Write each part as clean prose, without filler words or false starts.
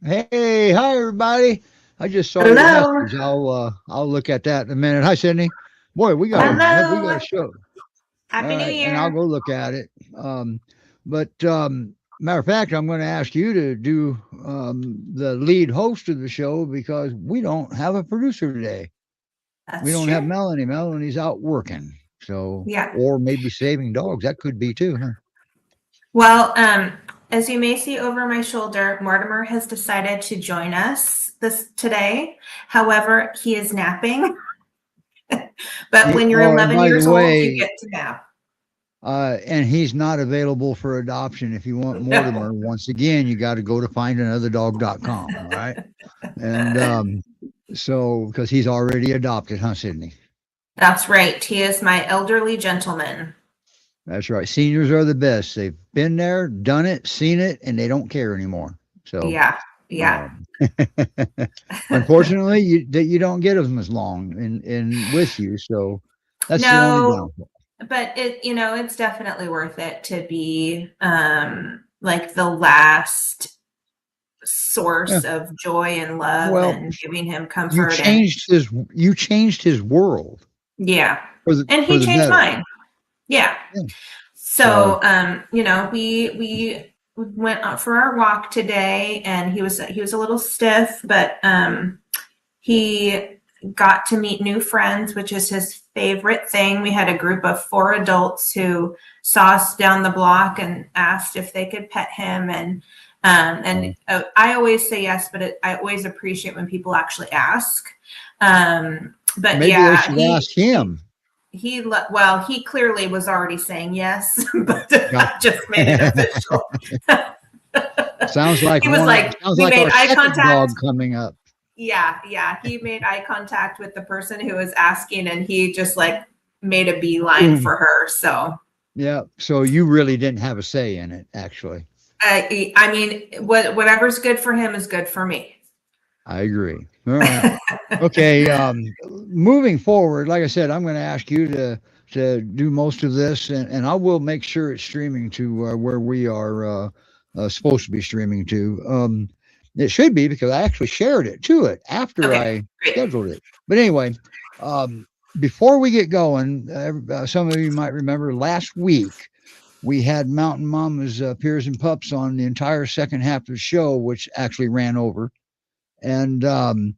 Hey, hi everybody. I just saw your Hello. message. I'll look at that in a minute. Hi, Sydney. Boy, we got a Hello. show. All Happy New right, and I'll Year. go look at it. But matter of fact, I'm going to ask you to do the lead host of the show because we don't have a producer today. We That's don't have true. Melanie. Melanie's out working. So, Yeah. or maybe saving dogs. That could be too, huh? Well, as you may see over my shoulder, Mortimer has decided to join us this today. However, he is napping. But when you're Oh, and 11 by the years old, you way, get to nap. and he's not available for adoption. If you want No. Mortimer, once again, you got to go to findanotherdog.com. All right. And so, because he's already adopted, huh, Sydney? That's right. He is my elderly gentleman. That's right. Seniors are the best. They've been there, done it, seen it, and they don't care anymore. So, Yeah. Yeah. um, unfortunately, you don't get them as long in with you. So, that's the only No, downfall. but it's definitely worth it to be like the last Yeah. source of joy and love Well, and giving him comfort you changed his world yeah, and for he the changed better. mine. Yeah. Yeah. So So we went out for our walk today, and he was a little stiff, but he got to meet new friends, which is his favorite thing. We had a group of 4 adults who saw us down the block and asked if they could pet him. And I always say yes, but I always appreciate when people actually ask. But maybe they yeah, should ask him. he clearly was already saying yes, but Got I just made it official. sounds like He was like, sounds he like made our eye second dog contact. coming up. Yeah, he made eye contact with the person who was asking, and he just like made a beeline Boom. for her. So Yeah. So you really didn't have a say in it, actually. I mean, whatever's good for him is good for me. I agree. All right. Okay. Moving forward, like I said, I'm going to ask you to do most of this, and I will make sure it's streaming to where we are supposed to be streaming to. It should be because I actually shared it to it after Okay, I great. scheduled it. But anyway, before we get going, some of you might remember last week we had Mountain Mama's Peers and Pups on the entire second half of the show, which actually ran over, and um,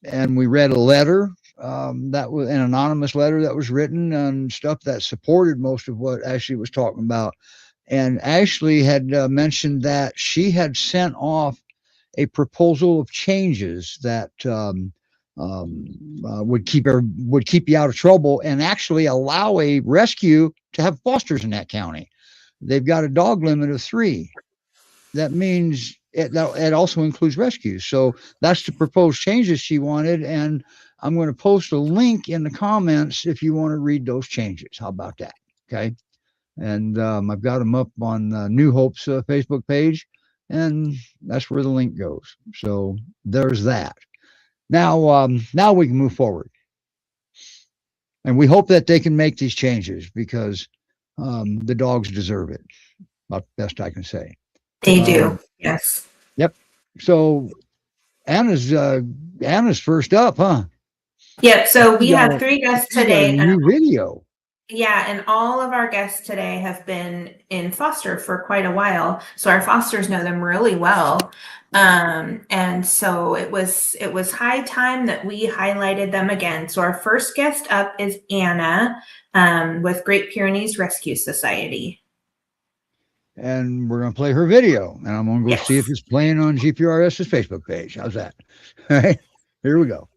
and we read a letter that was an anonymous letter that was written and stuff that supported most of what Ashley was talking about. And Ashley had mentioned that she had sent off a proposal of changes that would keep you out of trouble and actually allow a rescue to have fosters in that county. They've got a dog limit of 3. That means it also includes rescues. So that's the proposed changes she wanted, and I'm going to post a link in the comments if you want to read those changes. How about that? Okay. And I've got them up on New Hope's Facebook page, and that's where the link goes. So there's that. Now we can move forward, and we hope that they can make these changes because the dogs deserve it. About the best I can say. They do. Um, Yes. yep. So Anna's first up, huh? Yep. So She's we got have a 3 guests she's got a today, and new video. yeah, and all of our guests today have been in foster for quite a while, so our fosters know them really well. And so it was high time that we highlighted them again. So our first guest up is Anna with Great Pyrenees Rescue Society. And we're gonna play her video, and I'm gonna go see if Yes. it's playing on GPRS's Facebook page. How's that? All right, here we go.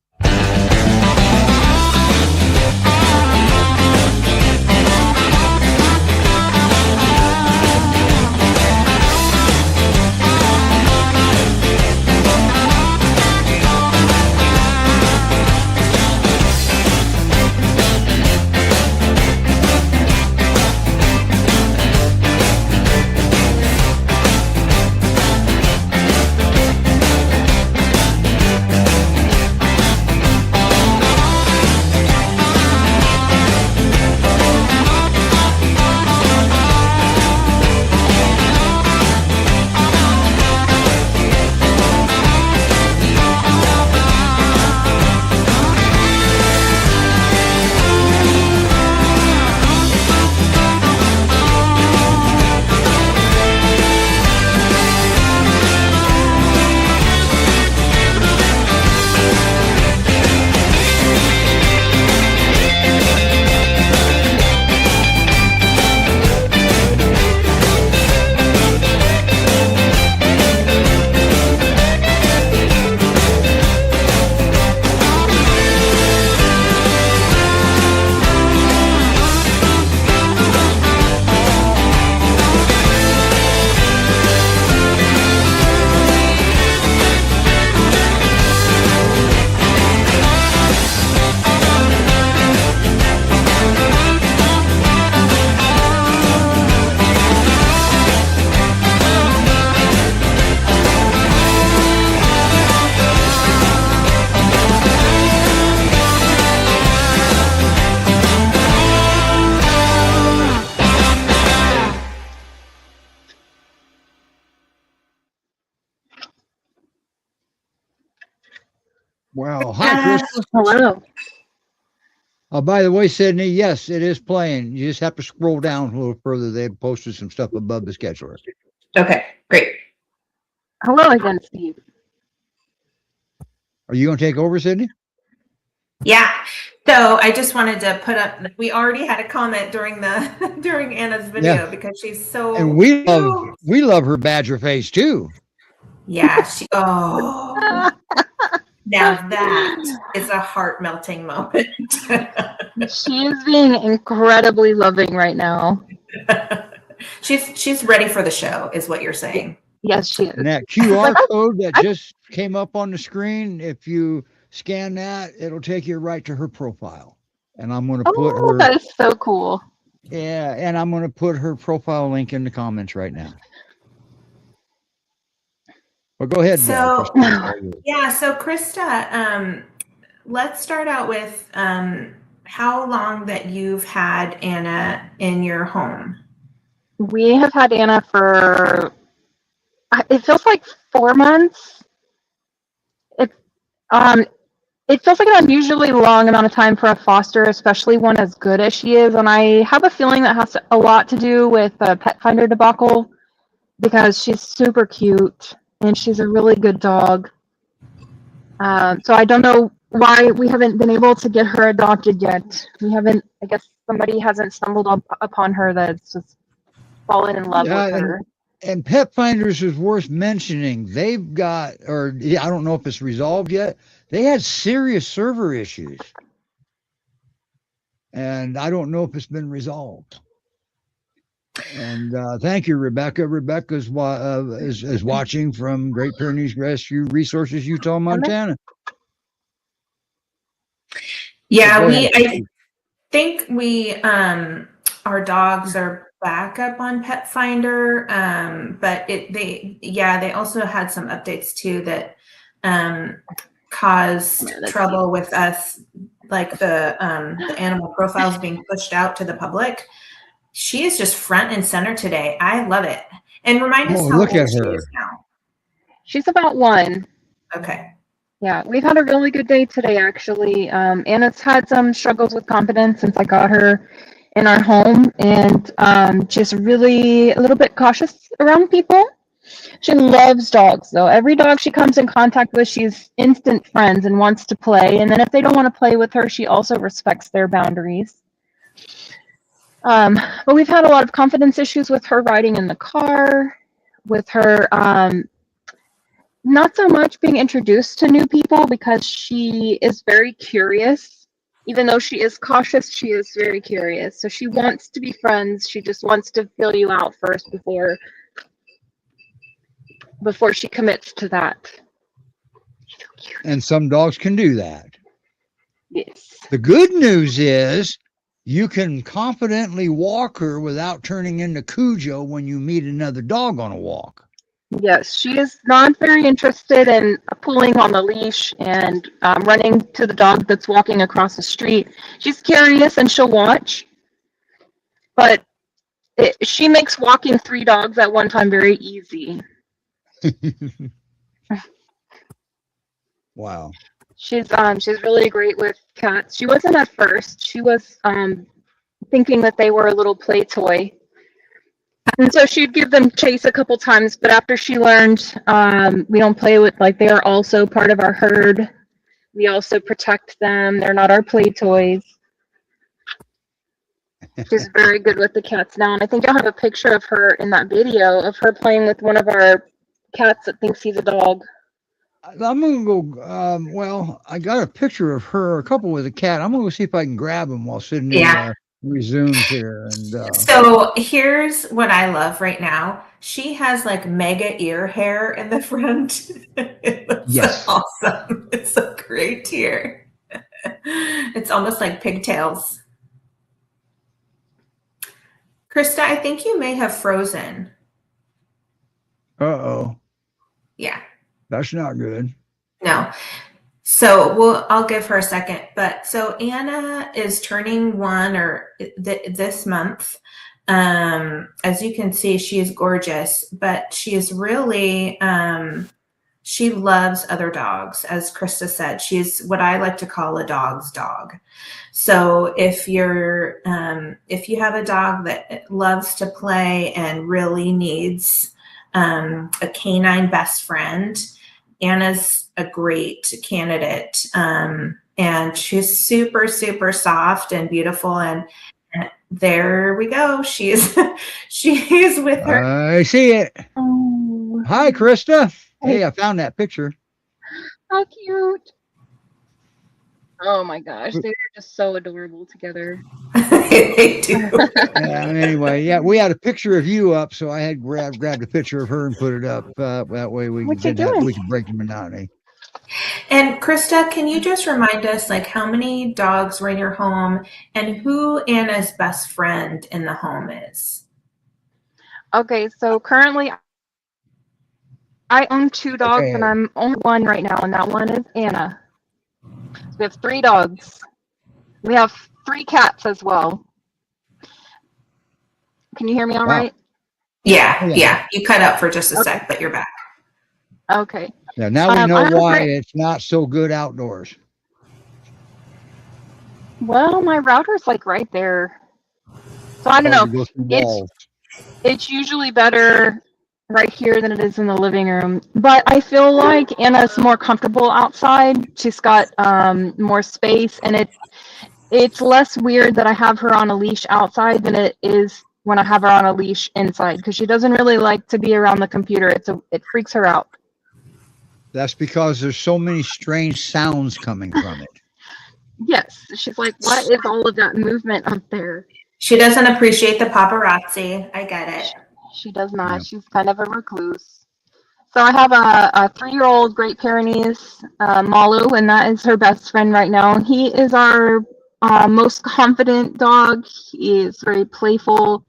Wow. Hi, Krista. Hello. By the way, Sydney, yes, it is playing. You just have to scroll down a little further. They've posted some stuff above the scheduler. Okay, great. Hello again, Steve. Are you going to take over, Sydney? Yeah. So I just wanted to put up. We already had a comment during Anna's video because she's so. And we love her badger face too. Yeah. Now that is a heart melting moment. She is being incredibly loving right now. She's ready for the show, is what you're saying. Yes, she is. And that QR code that just came up on the screen, if you scan that, it'll take you right to her profile. And I'm going to put her. That is so cool. Yeah, and I'm going to put her profile link in the comments right now. But go ahead. So, Krista. So Krista, let's start out with how long that you've had Anna in your home. We have had Anna for, it feels like 4 months. It feels like an unusually long amount of time for a foster, especially one as good as she is. And I have a feeling that has a lot to do with the pet finder debacle, because she's super cute and she's a really good dog. So I don't know why we haven't been able to get her adopted yet. We haven't, I guess somebody hasn't stumbled upon her that's just fallen in love with her. And Pet Finders is worth mentioning. They've got, I don't know if it's resolved yet. They had serious server issues. And I don't know if it's been resolved. And thank you, Rebecca. Rebecca is watching from Great Pyrenees Rescue Resources, Utah, Montana. Yeah, I think our dogs are back up on Pet Finder, but they also had some updates too that caused trouble with us, like the animal profiles being pushed out to the public. She is just front and center today. I love it. And remind us how old she is now. She's about 1. Okay. Yeah, we've had a really good day today, actually. Anna's had some struggles with confidence since I got her in our home, and just really a little bit cautious around people. She loves dogs, though. Every dog she comes in contact with, she's instant friends and wants to play. And then if they don't want to play with her, she also respects their boundaries. But we've had a lot of confidence issues with her riding in the car, with her not so much being introduced to new people, because she is very curious. Even though she is cautious, she is very curious. So she wants to be friends. She just wants to feel you out first before she commits to that. And some dogs can do that. Yes. The good news is you can confidently walk her without turning into Cujo when you meet another dog on a walk. Yes, she is not very interested in pulling on the leash and running to the dog that's walking across the street. She's curious and she'll watch, but she makes walking 3 dogs at one time very easy. Wow. She's really great with cats. She wasn't at first. She was thinking that they were a little play toy. And so she'd give them chase a couple times, but after she learned we don't play with, like, they are also part of our herd. We also protect them. They're not our play toys. She's very good with the cats now. And I think you'll have a picture of her in that video of her playing with one of our cats that thinks he's a dog. I'm going to go, I got a picture of her, a couple with a cat. I'm going to go see if I can grab them while Sydney resumes here. And so here's what I love right now. She has like mega ear hair in the front. It looks awesome. It's so great here. It's almost like pigtails. Krista, I think you may have frozen. Uh-oh. Yeah. That's not good. No. So I'll give her a second. But so Anna is turning 1 this month. As you can see, she is gorgeous, but she is really, she loves other dogs. As Krista said, she's what I like to call a dog's dog. So if you have a dog that loves to play and really needs a canine best friend, Anna's a great candidate. And she's super, super soft and beautiful. And there we go. She's with her. I see it. Oh, Hi, Krista. Hey, I found that picture. how cute. Oh my gosh, they're just so adorable together. They do. Anyway, yeah, we had a picture of you up, so I had grabbed a picture of her and put it up. That way we What you could doing? we could break the monotony. And Krista, can you just remind us, like, how many dogs were in your home and who Anna's best friend in the home is? Okay, so currently I own 2 dogs Okay. and I'm only one right now, and that one is Anna. So we have 3 dogs. We have 3 cats as well. Can you hear me all Wow. right? Yeah. You cut out for just a sec, but you're back. Okay. Yeah, now we I know have a why great- it's not so good outdoors. Well, my router's like right there. So I don't Hard know. to go through walls. It's usually better right here than it is in the living room. But I feel like Anna's more comfortable outside. She's got more space, and it's less weird that I have her on a leash outside than it is when I have her on a leash inside, because she doesn't really like to be around the computer. It freaks her out. That's because there's so many strange sounds coming from it. Yes, she's like, what is all of that movement up there? She doesn't appreciate the paparazzi. I get it. She does not. Yeah. She's kind of a recluse. So I have a 3-year-old Great Pyrenees, Malu, and that is her best friend right now. He is our most confident dog. He is very playful,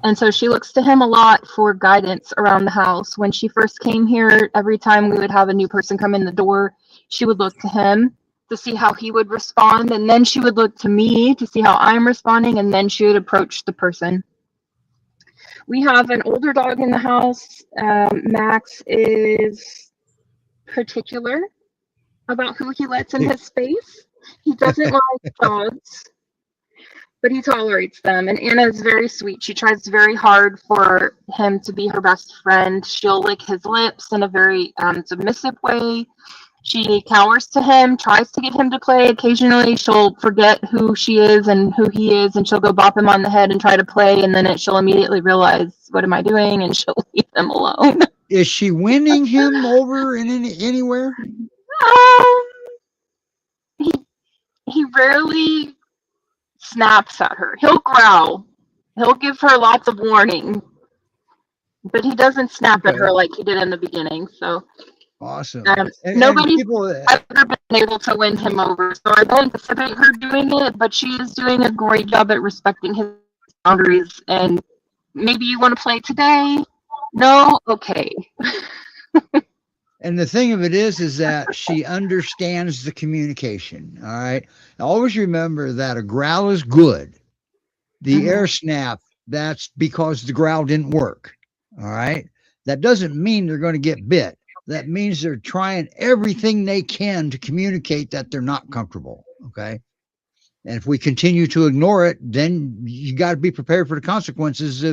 and so she looks to him a lot for guidance around the house. When she first came here, every time we would have a new person come in the door, she would look to him to see how he would respond, and then she would look to me to see how I'm responding, and then she would approach the person. We have an older dog in the house. Max is particular about who he lets in his space. He doesn't like dogs, but he tolerates them. And Anna is very sweet. She tries very hard for him to be her best friend. She'll lick his lips in a very submissive way. She cowers to him, tries to get him to play. Occasionally, she'll forget who she is and who he is, and she'll go bop him on the head and try to play, and then she'll immediately realize, what am I doing? And she'll leave him alone. Is she winning him over in anywhere? He rarely snaps at her. He'll growl. He'll give her lots of warning, but he doesn't snap at her like he did in the beginning. So Awesome. nobody's people, ever been able to win him over. So I don't anticipate her doing it, but she is doing a great job at respecting his boundaries. And maybe you want to play today? No? Okay. and the thing of it is that she understands the communication. All right. Always remember that a growl is good. The air snap, that's because the growl didn't work. All right. That doesn't mean they're going to get bit. That means they're trying everything they can to communicate that they're not comfortable. Okay. And if we continue to ignore it, then you got to be prepared for the consequences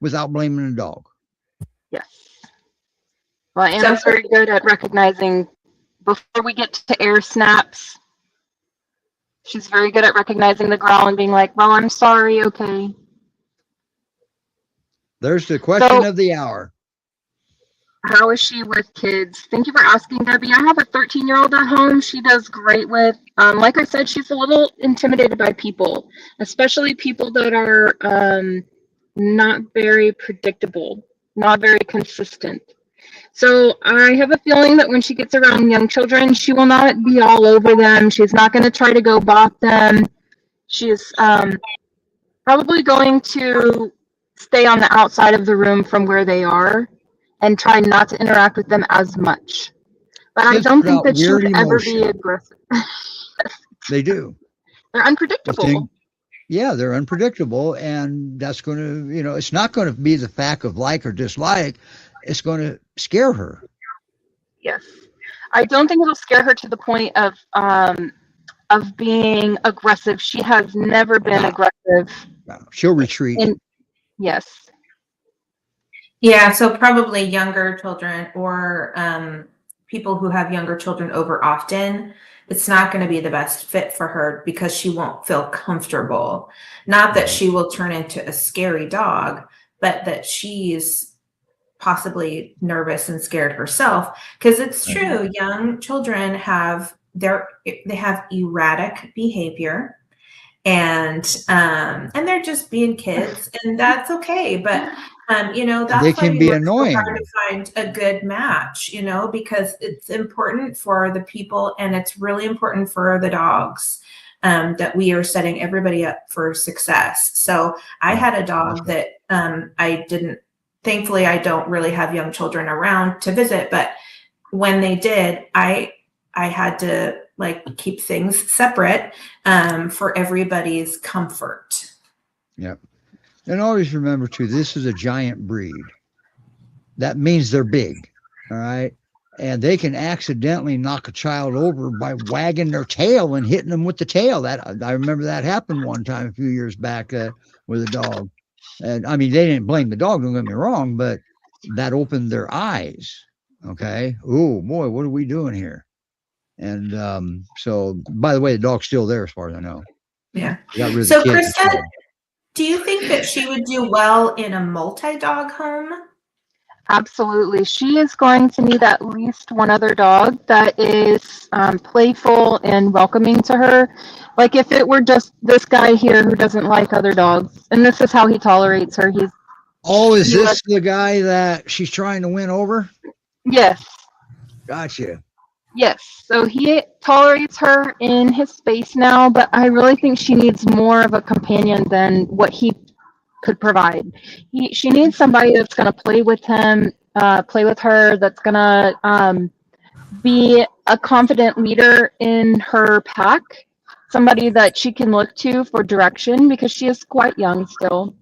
without blaming the dog. Yes. Well, Anna's very good at recognizing before we get to air snaps. She's very good at recognizing the growl and being like, well, I'm sorry. Okay. There's the question of the hour. How is she with kids? Thank you for asking, Debbie. I have a 13-year-old at home. She does great with, like I said, she's a little intimidated by people, especially people that are not very predictable, not very consistent. So I have a feeling that when she gets around young children, she will not be all over them. She's not going to try to go bop them. She's probably going to stay on the outside of the room from where they are and try not to interact with them as much. But I don't think that she would ever be aggressive. They do. They're unpredictable. Yeah, they're unpredictable. And that's going to, it's not going to be the fact of like or dislike. It's going to scare her. Yes. I don't think it'll scare her to the point of being aggressive. She has never been aggressive. No, she'll retreat. Yes. Yeah, so probably younger children or people who have younger children over often, it's not going to be the best fit for her because she won't feel comfortable. Not that she will turn into a scary dog, but that she's possibly nervous and scared herself. Because it's true, young children they have erratic behavior, and they're just being kids, and that's okay. But that's they why can we be work so annoying. hard to find a good match, because it's important for the people and it's really important for the dogs, that we are setting everybody up for success. So I had a dog that thankfully I don't really have young children around to visit, but when they did, I had to keep things separate for everybody's comfort. Yep. And always remember too, this is a giant breed. That means they're big. All right. And they can accidentally knock a child over by wagging their tail and hitting them with the tail. That I remember that happened one time a few years back with a dog. And I mean, they didn't blame the dog, don't get me wrong, but that opened their eyes. Okay. Oh boy, what are we doing here? And so, by the way, the dog's still there as far as I know. Yeah. Got rid of So the kids. Krista, do you think that she would do well in a multi-dog home? Absolutely. She is going to need at least one other dog that is playful and welcoming to her. Like if it were just this guy here who doesn't like other dogs, and this is how he tolerates her. Is this the guy that she's trying to win over? Yes. Gotcha. Yes. So he tolerates her in his space now, but I really think she needs more of a companion than what he could provide. She needs somebody that's going to play with him, play with her, that's going to be a confident leader in her pack, somebody that she can look to for direction because she is quite young still.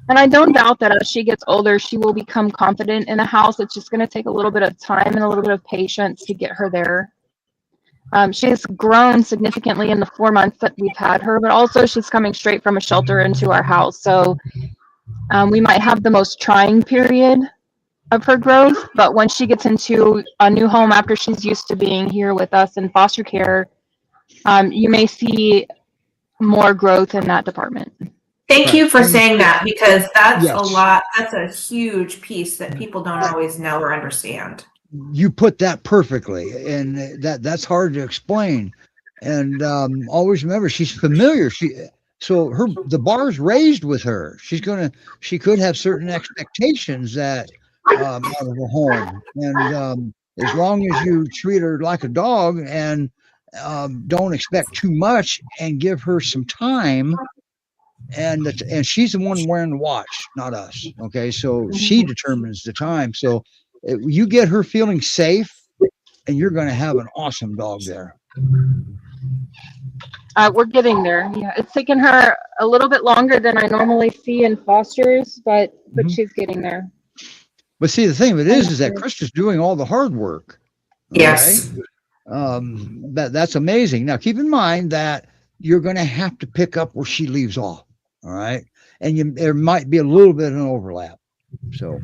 And I don't doubt that as she gets older, she will become confident in a house. It's just going to take a little bit of time and a little bit of patience to get her there. She has grown significantly in the 4 months that we've had her, but also she's coming straight from a shelter into our house. So we might have the most trying period of her growth, but when she gets into a new home after she's used to being here with us in foster care, you may see more growth in that department. Thank you for saying that, because that's a lot. That's a huge piece that people don't always know or understand. You put that perfectly, and that's hard to explain. And always remember, she's familiar. The bar's raised with her. She could have certain expectations that out of a home, and as long as you treat her like a dog and don't expect too much and give her some time. And she's the one wearing the watch, not us. Okay, so she determines the time. So you get her feeling safe, and you're going to have an awesome dog there. We're getting there. Yeah, it's taken her a little bit longer than I normally see in fosters, but she's getting there. But see, the thing of it is that Krista's doing all the hard work. Okay? Yes. That's amazing. Now, keep in mind that you're going to have to pick up where she leaves off. All right. And there might be a little bit of an overlap. So,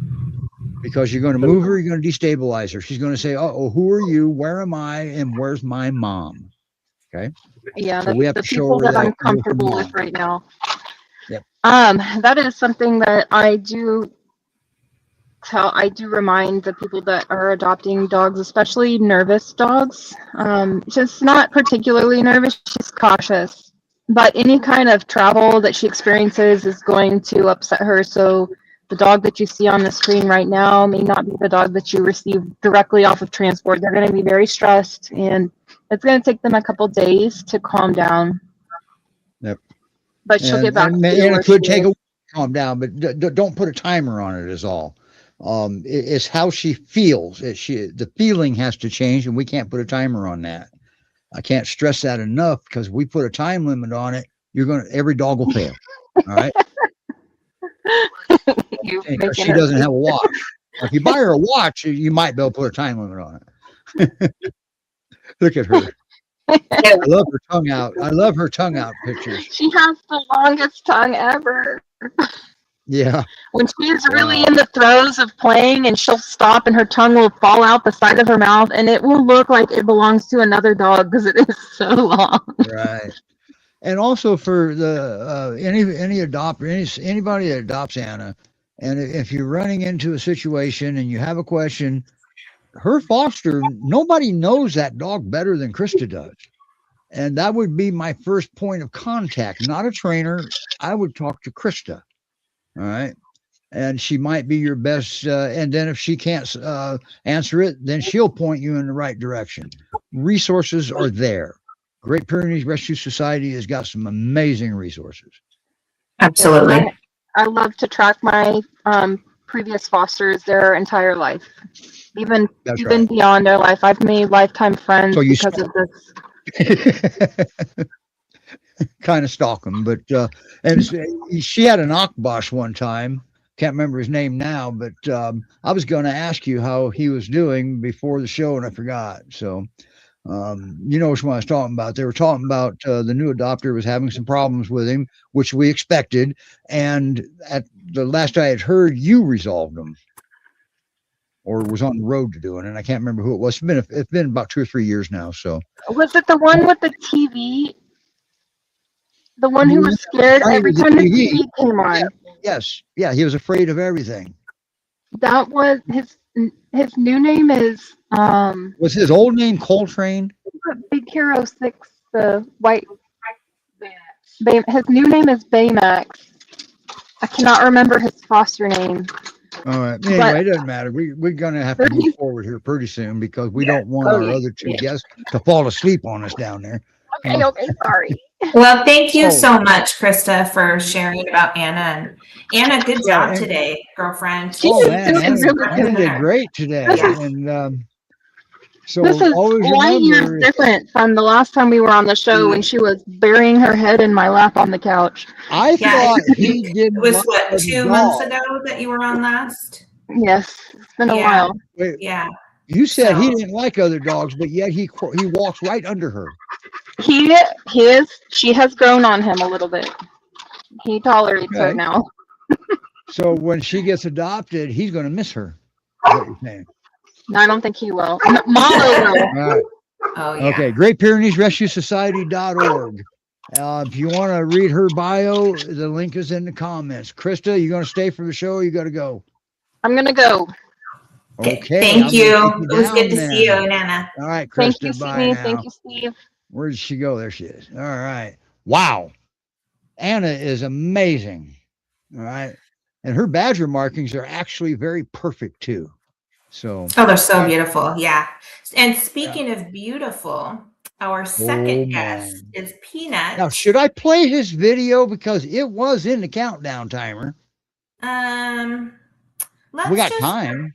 because you're going to move her, you're going to destabilize her. She's going to say, oh, who are you? Where am I? And where's my mom? Okay. Yeah. So we have the to show people her that I'm comfortable with right now. Yep. That is something that I do remind the people that are adopting dogs, especially nervous dogs. She's not particularly nervous. She's cautious. But any kind of travel that she experiences is going to upset her. So the dog that you see on the screen right now may not be the dog that you receive directly off of transport. They're going to be very stressed, and it's going to take them a couple days to calm down. Yep. But she'll get back. And it could take a while to calm down, but don't put a timer on it is all. It's how she feels. The feeling has to change, and we can't put a timer on that. I can't stress that enough, because we put a time limit on it. Every dog will fail. All right. Because she doesn't have a watch. If you buy her a watch, you might be able to put a time limit on it. Look at her. I love her tongue out. I love her tongue out pictures. She has the longest tongue ever. Yeah. When she's really in the throes of playing, and she'll stop and her tongue will fall out the side of her mouth, and it will look like it belongs to another dog because it is so long. Right. And also for the any adopter, anybody that adopts Anna, and if you're running into a situation and you have a question, her foster, nobody knows that dog better than Krista does. And that would be my first point of contact, not a trainer. I would talk to Krista. All right. And she might be your best. And then if she can't answer it, then she'll point you in the right direction. Resources are there. Great Pyrenees Rescue Society has got some amazing resources. Absolutely. I love to track my previous fosters their entire life, even Right. beyond their life. I've made lifetime friends So you because of this. Kind of stalk them, but and she had an Akbash one time. Can't remember his name now, but I was going to ask you how he was doing before the show, and I forgot. So. You know which one I was talking about. They were talking about the new adopter was having some problems with him, which we expected. And at the last I had heard, you resolved them, or was on the road to doing it. And I can't remember who it was. It's been about 2 or 3 years now. So was it the one with the TV? The one who was scared every time the TV came on. Yes, yeah, he was afraid of everything. That was his new name is Was his old name Coltrane? Big Hero 6, the white. His new name is Baymax. I cannot remember his foster name. All right. Anyway, it doesn't matter. We're going to have to move forward here pretty soon because we don't want our other two guests to fall asleep on us down there. Okay, sorry. Well, thank you so much, Krista, for sharing about Anna. And Anna, good job today, girlfriend. Anna did great today. Yeah. And so this is always 1 year different from the last time we were on the show when she was burying her head in my lap on the couch. I thought he did. It was what, 2 months ago that you were on last? Yes, it's been a while. Wait, yeah. You said he didn't like other dogs, but yet he walks right under her. She has grown on him a little bit. He tolerates her now. So when she gets adopted, he's going to miss her. Is what you're saying. No, I don't think he will. Mama will. All right. Oh, yeah. Okay. Great Pyrenees Rescue Society.org. If you want to read her bio, the link is in the comments. Krista, you going to stay for the show or you got to go? I'm going to go. Okay. Thank you. It was good to see you, Nana. All right, Krista. Thank you, bye Sydney. now. Thank you, Steve. Where did she go? There she is. All right. Wow. Anna is amazing. All right. And her badger markings are actually very perfect too. So. Oh, they're so beautiful. Yeah. And speaking of beautiful, our second guest is Peanut. Now, should I play his video? Because it was in the countdown timer. We got time.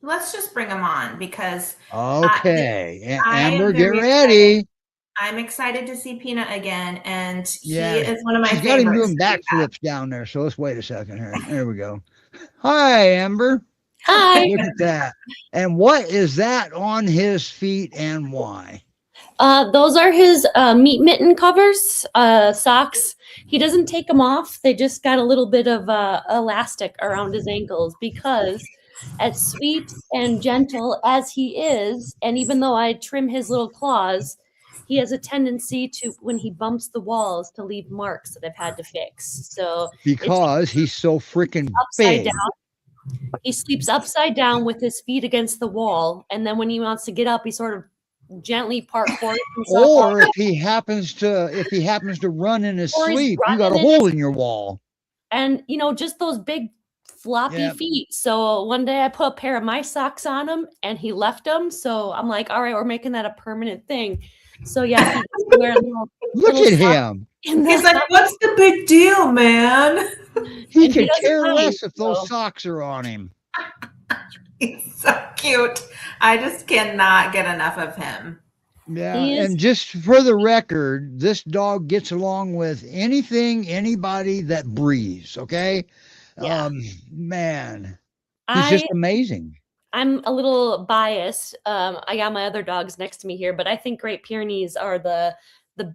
Let's just bring him on because okay. Amber, get ready. I'm excited to see Peanut again, and he is one of my favorites. She's got him doing backflips down there, so let's wait a second here. There we go. Hi, Amber. Hi. Look at that. And what is that on his feet and why? Those are his meat mitten covers, socks. He doesn't take them off. They just got a little bit of elastic around his ankles because as sweet and gentle as he is, and even though I trim his little claws, he has a tendency to, when he bumps the walls, to leave marks that I've had to fix. So because he's so freaking upside big. down. He sleeps upside down with his feet against the wall, and then when he wants to get up, he sort of gently parkours himself. Or if he happens to run in his sleep, you got a hole in your wall. And just those big floppy feet. So one day I put a pair of my socks on him and he left them. So I'm like, all right, we're making that a permanent thing. So yeah, he's wearing look at him. He's like, what's the big deal, man? He could care less if those socks are on him. He's so cute. I just cannot get enough of him. Yeah, and just for the record, this dog gets along with anybody that breathes, okay? Yeah. Man. He's just amazing. I'm a little biased. I got my other dogs next to me here, but I think Great Pyrenees are the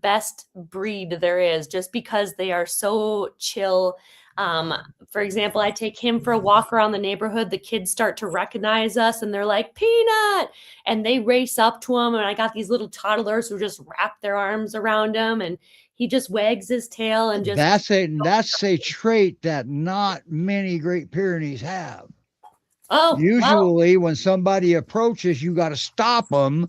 best breed there is, just because they are so chill. For example, I take him for a walk around the neighborhood. The kids start to recognize us, and they're like, "Peanut," and they race up to him. And I got these little toddlers who just wrap their arms around him, and he just wags his tail and just. That's a trait that not many Great Pyrenees have. Oh, Usually, when somebody approaches, you got to stop them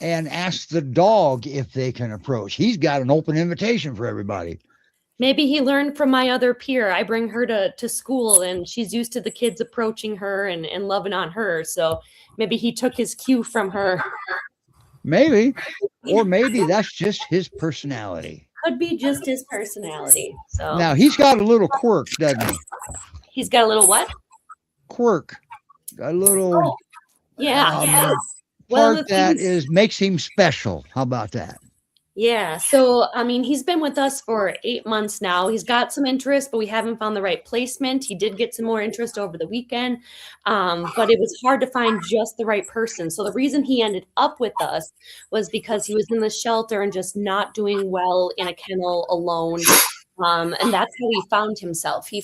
and ask the dog if they can approach. He's got an open invitation for everybody. maybe he learned from my other peer. I bring her to school, and she's used to the kids approaching her and loving on her. So maybe he took his cue from her. Maybe, or maybe that's just his personality. Could be just his personality. So Now, he's got a little quirk, doesn't he? he's got a little what? Quirk. A little Yeah. Well, part that makes him special. How about that? Yeah. So, I mean, he's been with us for 8 months now. He's got some interest, but we haven't found the right placement. He did get some more interest over the weekend, but it was hard to find just the right person. So the reason he ended up with us was because he was in the shelter and just not doing well in a kennel alone. And that's how he found himself. He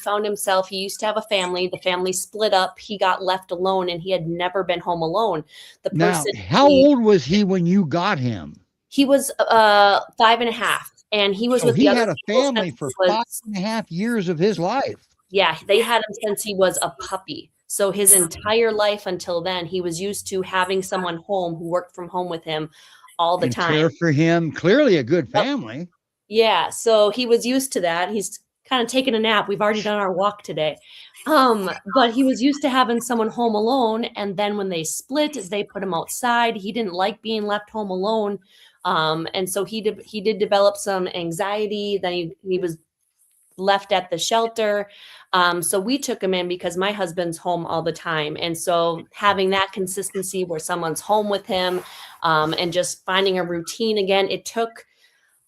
used to have a family. The family split up. He got left alone, and he had never been home alone. Now, how old was he when you got him? He was 5.5, and he was with he the other had a family for 5.5 years of his life. Yeah, they had him since he was a puppy. So his entire life until then, he was used to having someone home who worked from home with him all the time. Care for him. Clearly a good family. Yeah, so he was used to that. He's kind of taking a nap. We've already done our walk today. But he was used to having someone home alone, and then when they split, they put him outside. He didn't like being left home alone. And so he did develop some anxiety. Then he was left at the shelter. So we took him in because my husband's home all the time. And so having that consistency where someone's home with him, and just finding a routine again, it took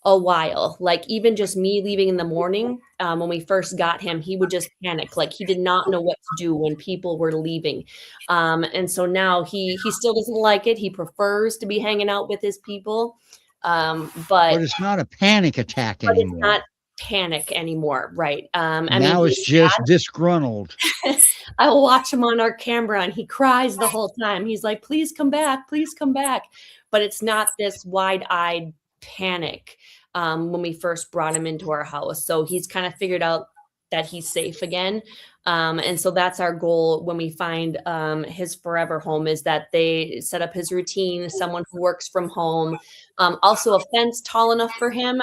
a while. Like even just me leaving in the morning, when we first got him, he would just panic. Like he did not know what to do when people were leaving. And so now he still doesn't like it. He prefers to be hanging out with his people. But it's not a panic attack anymore. It's not panic anymore. Right. Now it's just disgruntled. I will watch him on our camera, and he cries the whole time. He's like, "Please come back, please come back." But it's not this wide-eyed panic when we first brought him into our house. So he's kind of figured out that he's safe again. And so that's our goal when we find his forever home, is that they set up his routine, someone who works from home, also a fence tall enough for him.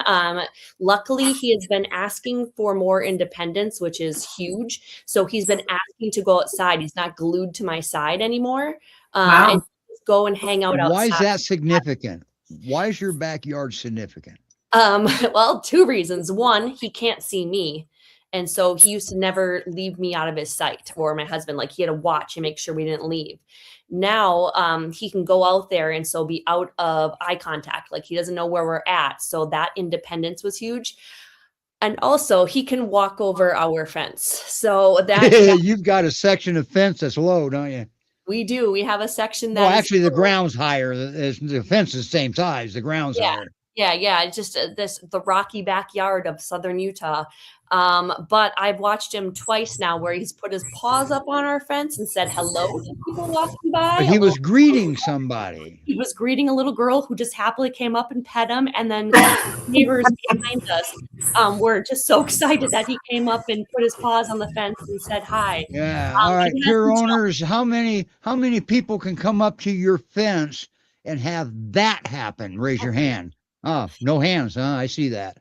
Luckily, he has been asking for more independence, which is huge. So he's been asking to go outside. He's not glued to my side anymore. Wow. And go and hang out outside. Why is that significant? Why is your backyard significant? Well, 2 reasons. One, he can't see me. And so he used to never leave me out of his sight, or my husband. Like he had to watch and make sure we didn't leave. Now he can go out there and so be out of eye contact. Like he doesn't know where we're at. So that independence was huge. And also he can walk over our fence. So that you've got a section of fence that's low, don't you? We do. We have a section that. Well, actually, the ground's higher. The fence is the same size. The ground's higher. Yeah. It's just the rocky backyard of southern Utah. But I've watched him twice now where he's put his paws up on our fence and said hello to people walking by. But he was greeting somebody. He was greeting a little girl who just happily came up and pet him. And then neighbors behind us were just so excited that he came up and put his paws on the fence and said hi. Yeah. All right. Dear owners, how many people can come up to your fence and have that happen? Raise your hand. Oh, no hands, huh? I see that.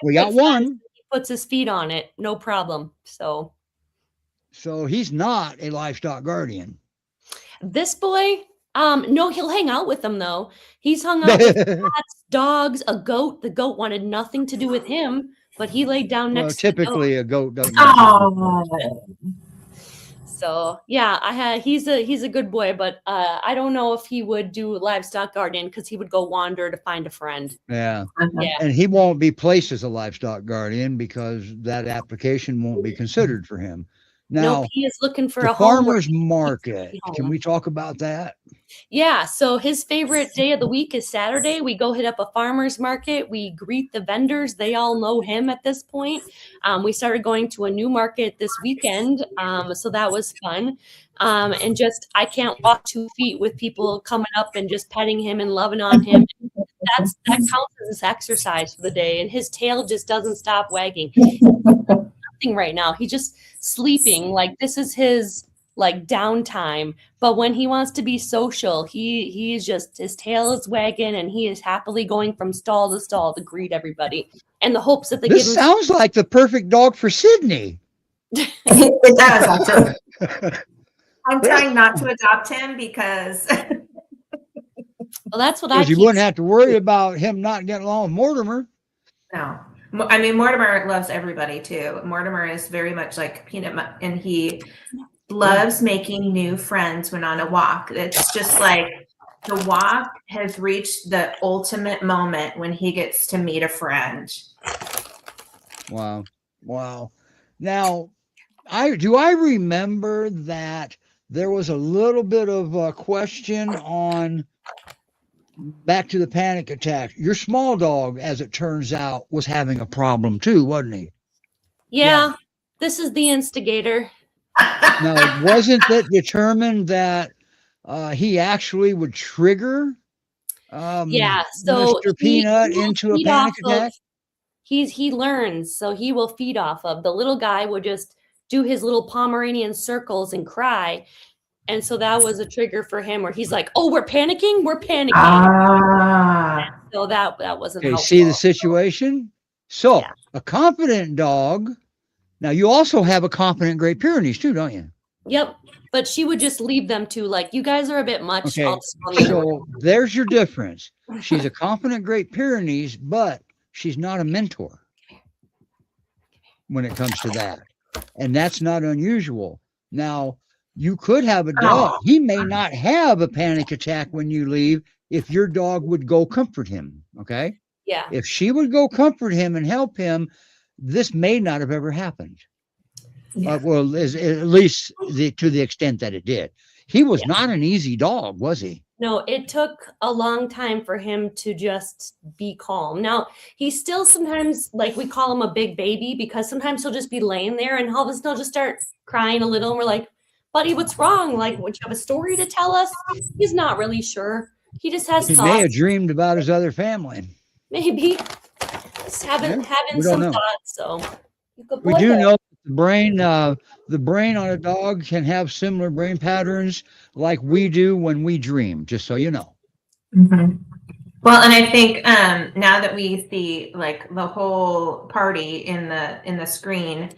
We got one. He puts his feet on it, no problem. So he's not a livestock guardian. This boy, no, he'll hang out with them though. He's hung out with cats, dogs, a goat. The goat wanted nothing to do with him, but he laid down next to the goat. Typically a goat doesn't. So yeah, he's a good boy, but I don't know if he would do livestock guardian because he would go wander to find a friend. Yeah. Yeah. And he won't be placed as a livestock guardian because that application won't be considered for him. Now, nope, he is looking for the a home. farmer's market, can home. we talk about that? Yeah, so his favorite day of the week is Saturday. We go hit up a farmer's market. We greet the vendors. They all know him at this point. We started going to a new market this weekend, so that was fun. And just, I can't walk 2 feet with people coming up and just petting him and loving on him. That counts as his exercise for the day. And his tail just doesn't stop wagging. Nothing right now. He's just sleeping. Like, this is his like downtime, but when he wants to be social, he's just, his tail is wagging and he is happily going from stall to stall to greet everybody, and the hopes that they give him. This sounds like the perfect dog for Sydney. It does, actually. I'm trying not to adopt him because Well, that's what I you wouldn't have to worry about him not getting along with Mortimer. no. I mean, Mortimer loves everybody too. Mortimer is very much like Peanut, and he loves making new friends when on a walk. It's just like the walk has reached the ultimate moment when he gets to meet a friend. Wow. Now, I remember that there was a little bit of a question on back to the panic attack. Your small dog, as it turns out, was having a problem too, wasn't he? Yeah. This is the instigator. Now, wasn't it determined that he actually would trigger So Mr. Peanut into a panic attack? He learns, so he will feed off of. The little guy would just do his little Pomeranian circles and cry. And so that was a trigger for him where he's like, oh, we're panicking. So that wasn't helpful. See the situation? So a confident dog. Now, you also have a confident Great Pyrenees too, don't you? Yep. But she would just leave them to, like, you guys are a bit much. Okay. So there's your difference. She's a confident Great Pyrenees, but she's not a mentor when it comes to that. And that's not unusual. Now, you could have a dog. He may not have a panic attack when you leave if your dog would go comfort him. Okay. Yeah. If she would go comfort him and help him, this may not have ever happened. Well, at least to the extent that it did. He was not an easy dog, was he? No, it took a long time for him to just be calm. Now, he's still sometimes, like, we call him a big baby because sometimes he'll just be laying there and all of a sudden he'll just start crying a little. And we're like, buddy, what's wrong? Like, would you have a story to tell us? He's not really sure. He just has He thoughts. may have dreamed about his other family. Maybe. Just having some thoughts. So we do know the brain on a dog can have similar brain patterns like we do when we dream, just so you know. Mm-hmm. Well, and I think now that we see like the whole party in the screen,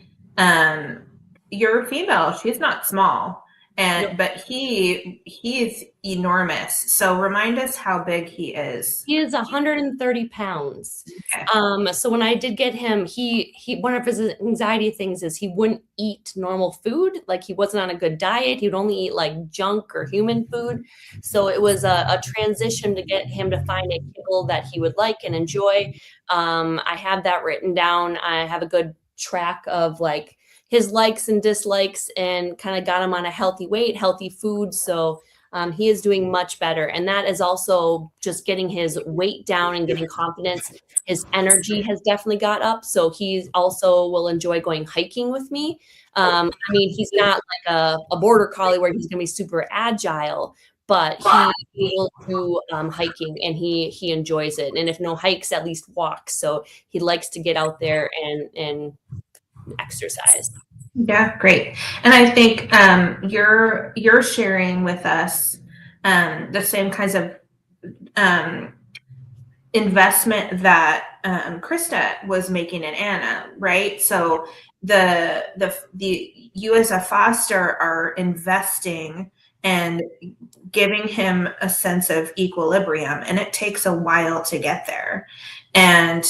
your female, she's not small, and but he's enormous. So remind us how big he is. He is 130 pounds. Okay. So when I did get him, he one of his anxiety things is he wouldn't eat normal food. Like, he wasn't on a good diet. He would only eat like junk or human food. So it was a transition to get him to find a kibble that he would like and enjoy. I have that written down. I have a good track of like his likes and dislikes and kind of got him on a healthy weight, healthy food. So he is doing much better. And that is also just getting his weight down and getting confidence. His energy has definitely got up. So he also will enjoy going hiking with me. I mean, he's not like a border collie where he's going to be super agile, but he will do hiking and he enjoys it. And if no hikes, at least walks. So he likes to get out there and exercise. Yeah, great. And I think you're sharing with us the same kinds of investment that Krista was making in Anna, right? So the you as a foster are investing and giving him a sense of equilibrium, and it takes a while to get there. And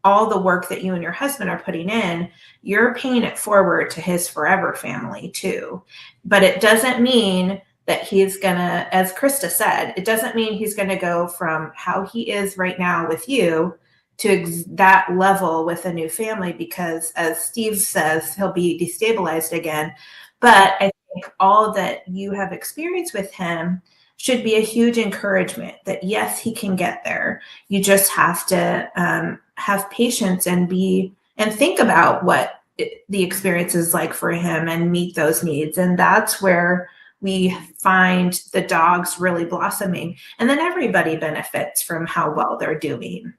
all the work that you and your husband are putting in, you're paying it forward to his forever family too. But it doesn't mean that he's gonna, as Krista said, it doesn't mean he's gonna go from how he is right now with you that level with a new family, because as Steve says, he'll be destabilized again. But I think all that you have experienced with him should be a huge encouragement that yes, he can get there. You just have to have patience and think about what the experience is like for him and meet those needs. And that's where we find the dogs really blossoming. And then everybody benefits from how well they're doing.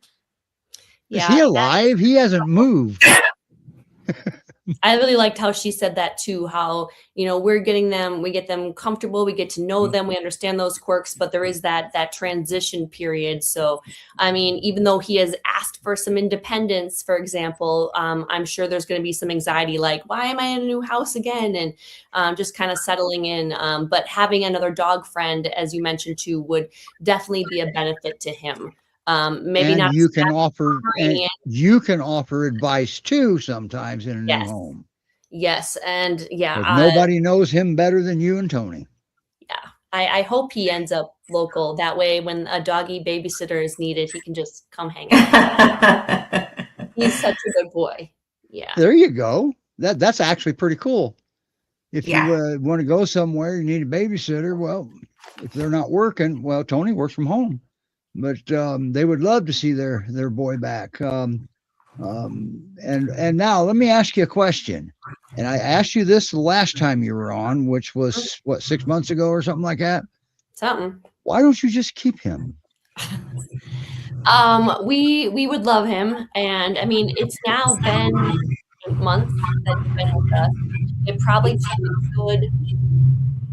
Is he alive? He hasn't moved. I really liked how she said that too, how, we get them comfortable, we get to know them, we understand those quirks, but there is that transition period. So, I mean, even though he has asked for some independence, for example, I'm sure there's going to be some anxiety, like, why am I in a new house again? And just kind of settling in. But having another dog friend, as you mentioned too, would definitely be a benefit to him. Maybe and not. You can offer advice too sometimes in a new home. Yes, and nobody knows him better than you and Tony. Yeah, I hope he ends up local. That way, when a doggy babysitter is needed, he can just come hang out. He's such a good boy. Yeah. There you go. That's actually pretty cool. If you want to go somewhere, you need a babysitter. Well, if they're not working, well, Tony works from home. But they would love to see their boy back. And now let me ask you a question. And I asked you this the last time you were on, which was 6 months ago or something like that. Something. Why don't you just keep him? We would love him, and I mean, it's now been months that he's been with us. It probably took a good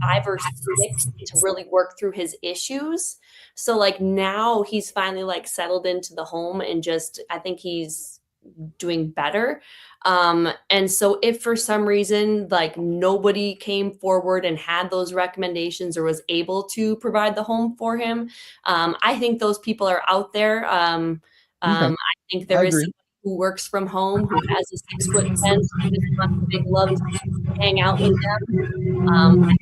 5 or 6 to really work through his issues. So like now he's finally like settled into the home and just, I think he's doing better. And so if for some reason, like nobody came forward and had those recommendations or was able to provide the home for him, I think those people are out there. I think there is somebody who works from home, who has a 6-foot fence, who just wants a big love to hang out with them.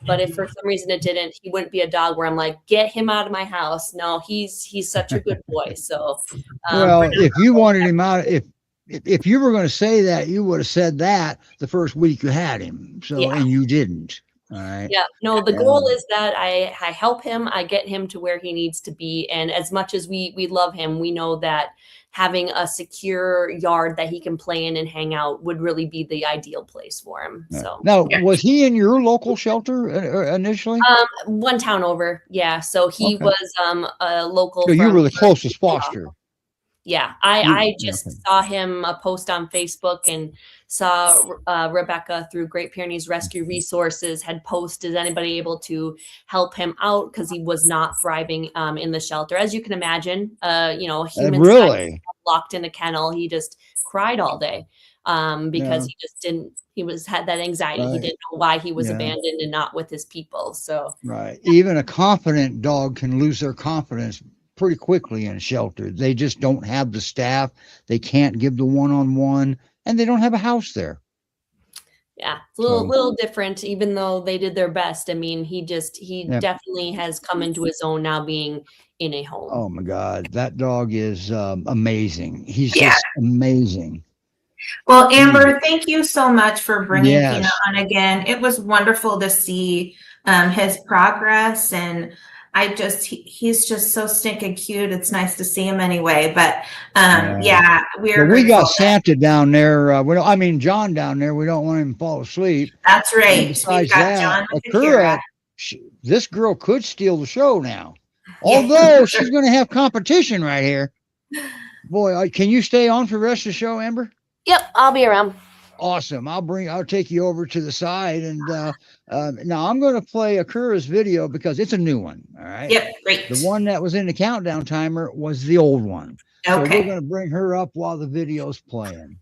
But if for some reason it didn't, he wouldn't be a dog where I'm like, get him out of my house. No, he's such a good boy. So, well, if you wanted him out, if you were going to say that, you would have said that the first week you had him. So, and you didn't. All right. Yeah. No, the goal is that I help him. I get him to where he needs to be. And as much as we love him, we know that having a secure yard that he can play in and hang out would really be the ideal place for him. So now, was he in your local shelter initially? One town over. Yeah. So he was a local. So you were the closest foster. Yeah. I just saw him post on Facebook and saw Rebecca through Great Pyrenees Rescue Resources had posted, is anybody able to help him out? Because he was not thriving in the shelter. As you can imagine, humans really locked in a kennel. He just cried all day because he had that anxiety. He didn't know why he was abandoned and not with his people. So even a confident dog can lose their confidence pretty quickly in a shelter. They just don't have the staff. They can't give the one-on-one, and they don't have a house there. Yeah, it's a little different, even though they did their best. I mean, he definitely has come into his own now being in a home. Oh my God, that dog is amazing. He's just amazing. Well, Amber, thank you so much for bringing Peanut on again. It was wonderful to see his progress, and he's just so stinking cute. It's nice to see him anyway. But we got Santa down there. John down there. We don't want him to fall asleep. That's right. And besides that, Akira, this girl could steal the show now. Although she's going to have competition right here. Boy, can you stay on for the rest of the show, Amber? Yep, I'll be around. Awesome. I'll take you over to the side, and now I'm going to play Akira's video because it's a new one. All right. Yep. Great. The one that was in the countdown timer was the old one. Okay. So we're going to bring her up while the video's playing.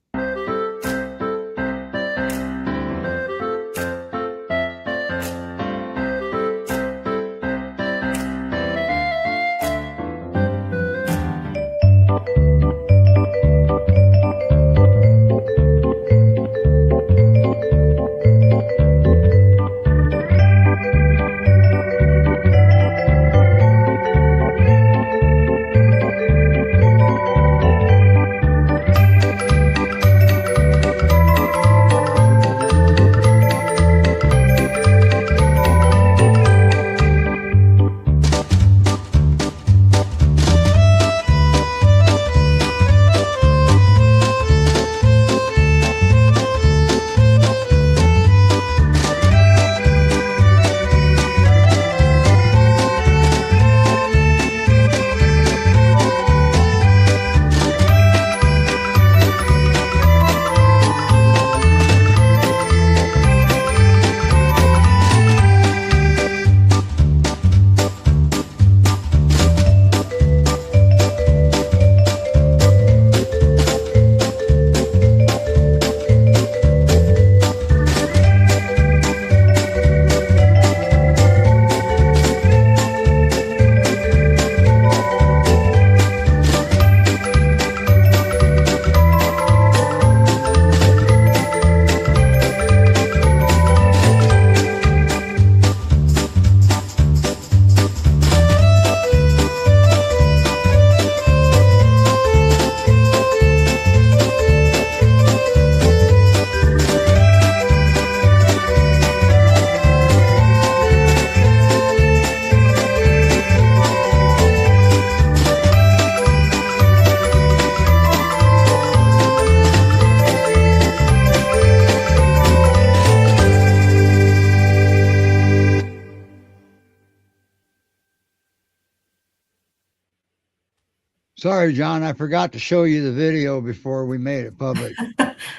Sorry, John, I forgot to show you the video before we made it public.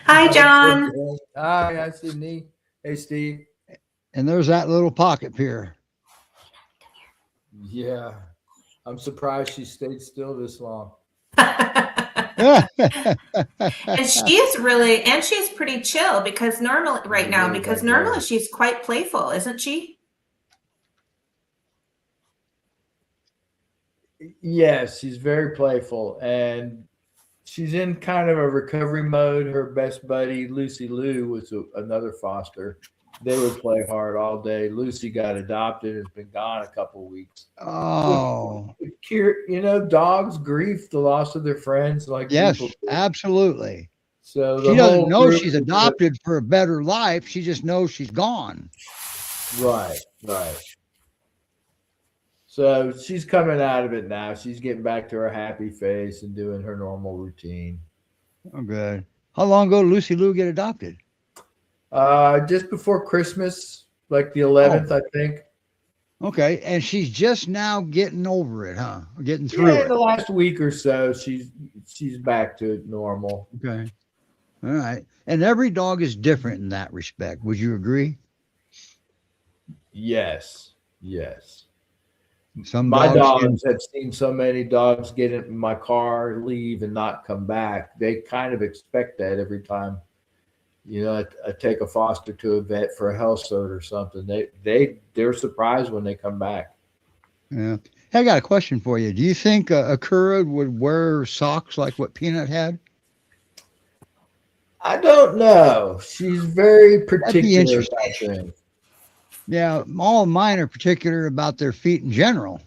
Hi, John. Hi, I see me. Hey, Steve. And there's that little pocket pier. Yeah, I'm surprised she stayed still this long. And she's pretty chill because normally right now, because normally she's quite playful, isn't she? Yes, she's very playful, and she's in kind of a recovery mode. Her best buddy, Lucy Lou, was another foster. They would play hard all day. Lucy got adopted and has been gone a couple of weeks. Oh, You know, dogs grieve the loss of their friends like yes, people do. absolutely. So She doesn't know she's adopted for a better life. She just knows she's gone. Right. So she's coming out of it now. She's getting back to her happy face and doing her normal routine. Oh, good. How long ago did Lucy Lou get adopted? Just before Christmas, like the 11th, I think. Okay, and she's just now getting over it, huh? Getting through In it. the last week or so, she's back to normal. Okay. All right. And every dog is different in that respect. Would you agree? Yes. Some My dogs dogs have seen so many dogs get in my car, leave, and not come back. They kind of expect that every time. You know, I take a foster to a vet for a health cert or something. They're surprised when they come back. Yeah. Hey, I got a question for you. Do you think Akira would wear socks like what Peanut had? I don't know. She's very That'd be particular interesting. about things. Yeah, all of mine are particular about their feet in general.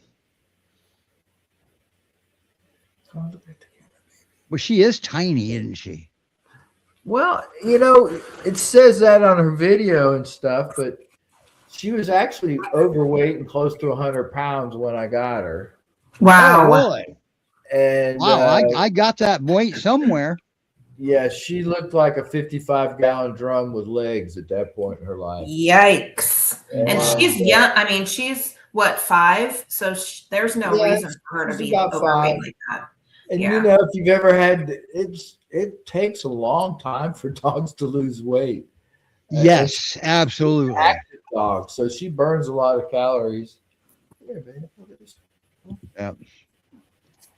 But she is tiny, isn't she? Well, you know, it says that on her video and stuff, but she was actually overweight and close to 100 pounds when I got her. Wow. Oh, really? And Wow, I got that weight somewhere. yeah, she looked like a 55-gallon drum with legs at that point in her life. Yikes. And Wow. she's young. I mean, she's what, 5? So there's no reason for her to she's be about overweight 5. like that. And Yeah. you know, if you've ever had it takes a long time for dogs to lose weight. Yes, absolutely. Active dog, so she burns a lot of calories. Here, baby, look at this. Yep.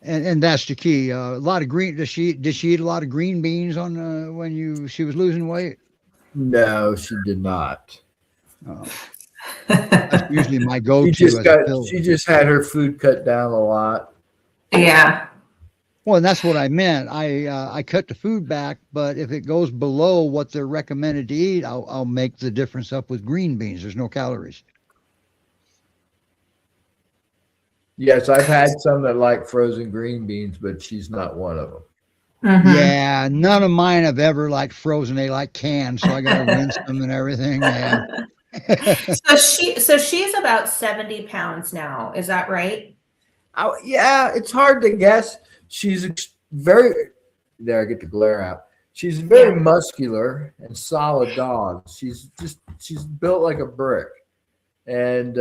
And that's the key. A lot of green. Did she eat a lot of green beans on when she was losing weight? No, she did not. Oh. That's usually my go-to. She just had her food cut down a lot. Yeah. Well, and that's what I meant. I cut the food back, but if it goes below what they're recommended to eat, I'll make the difference up with green beans. There's no calories. Yes, I've had some that like frozen green beans, but she's not one of them. Mhm. Yeah, none of mine have ever liked frozen. They like canned, so I got to rinse them and everything. Yeah. So she's about 70 pounds now. Is that right? Yeah, it's hard to guess. She's very there. I get the glare out. She's a very muscular and solid dog. She's built like a brick, and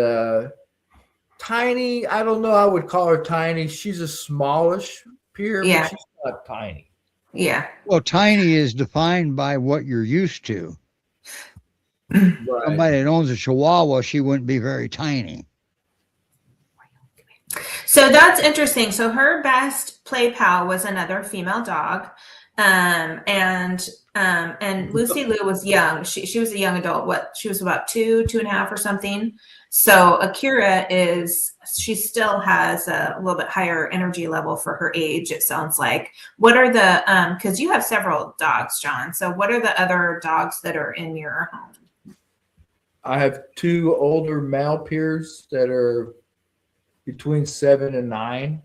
tiny. I don't know. I would call her tiny. She's a smallish peer, but she's not tiny. Yeah. Well, tiny is defined by what you're used to. Right. Somebody that owns a Chihuahua, she wouldn't be very tiny. So that's interesting. So her best play pal was another female dog. And Lucy Lou was young. She was a young adult. She was about 2.5 or something. So Akira she still has a little bit higher energy level for her age, it sounds like. What are the, because you have several dogs, John. So what are the other dogs that are in your home? I have 2 older male peers that are between 7 and 9,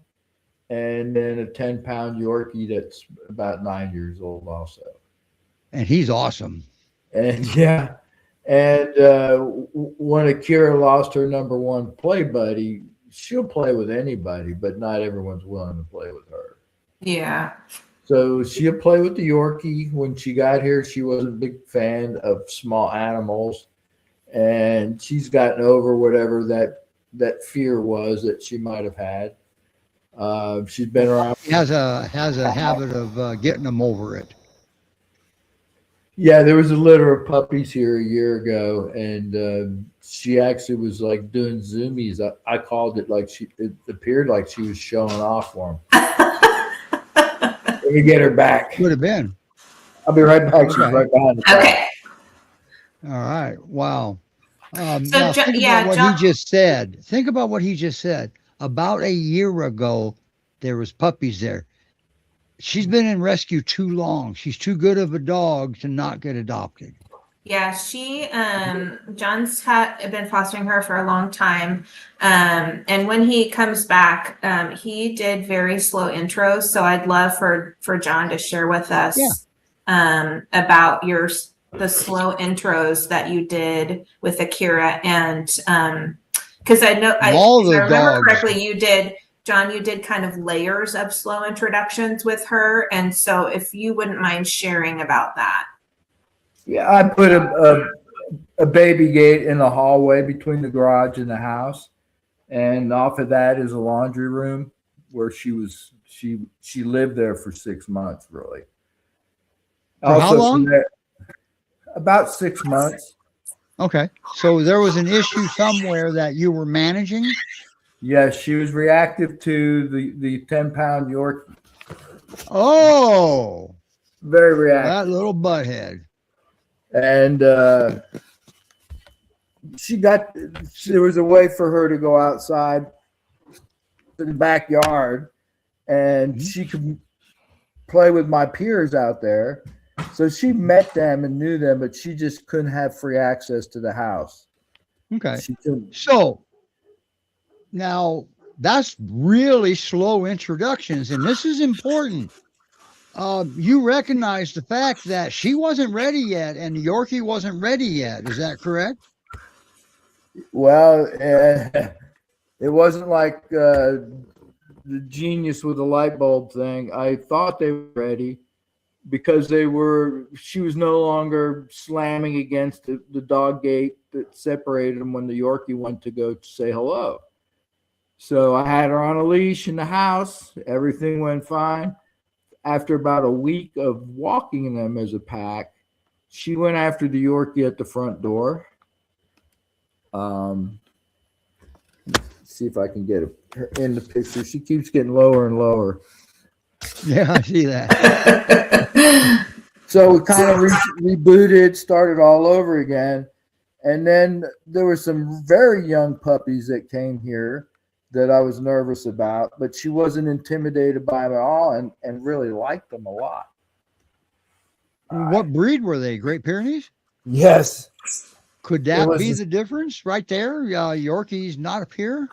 and then a 10-pound Yorkie that's about 9 years old also. And he's awesome. And yeah, and when Akira lost her number 1 play buddy, she'll play with anybody, but not everyone's willing to play with her. Yeah. So she'll play with the Yorkie. When she got here, she wasn't a big fan of small animals, and she's gotten over whatever that fear was that she might have had. She's been around. He has a habit of getting them over it. Yeah, there was a litter of puppies here a year ago, and she actually was like doing zoomies. I called it like it appeared like she was showing off for him. Let me get her back. Could have been. I'll be right back. She's Okay. right behind the Okay. All right. Wow. So, Now think yeah, about what John- he just said. Think about what he just said. About a year ago, there was puppies there. She's been in rescue too long. She's too good of a dog to not get adopted. Yeah, John's been fostering her for a long time. And when he comes back, he did very slow intros. So I'd love for John to share with us about the slow intros that you did with Akira. And because I know, if I remember correctly, you did kind of layers of slow introductions with her. And so if you wouldn't mind sharing about that. Yeah, I put a baby gate in the hallway between the garage and the house, and off of that is a laundry room where she lived there for 6 months, really. For how long? About 6 months. Okay. So there was an issue somewhere that you were managing? Yes, she was reactive to the 10-pound Yorkie. Oh. Very reactive. That little butthead. And there was a way for her to go outside to the backyard, and she could play with my peers out there. So she met them and knew them, but she just couldn't have free access to the house. Okay. So now that's really slow introductions, and this is important. You recognize the fact that she wasn't ready yet and Yorkie wasn't ready yet. Is that correct? Well, it wasn't like the genius with the light bulb thing. I thought they were ready because she was no longer slamming against the dog gate that separated them when the Yorkie went to go say hello. So I had her on a leash in the house. Everything went fine. After about a week of walking them as a pack, she went after the Yorkie at the front door. See if I can get her in the picture. She keeps getting lower and lower. Yeah, I see that. So we kind of rebooted, started all over again. And then there were some very young puppies that came here that I was nervous about, but she wasn't intimidated by them at all and really liked them a lot. What breed were they? Great Pyrenees? Yes. Could that be the difference right there? Yorkie's not up here?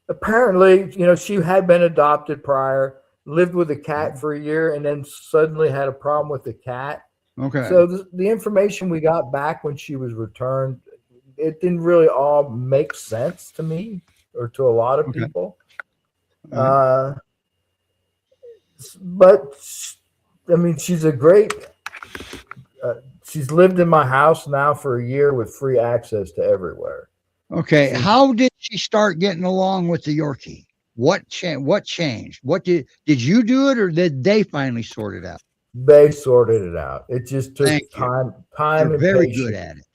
Apparently, she had been adopted prior, lived with a cat for a year, and then suddenly had a problem with the cat. Okay. So the information we got back when she was returned, it didn't really all make sense to me or to a lot of people. But I mean, she's a great. She's lived in my house now for a year with free access to everywhere. Okay. How did she start getting along with the Yorkie? What changed? What did you do it, or did they finally sort it out? They sorted it out. It just took time. You're and very patience. good at it.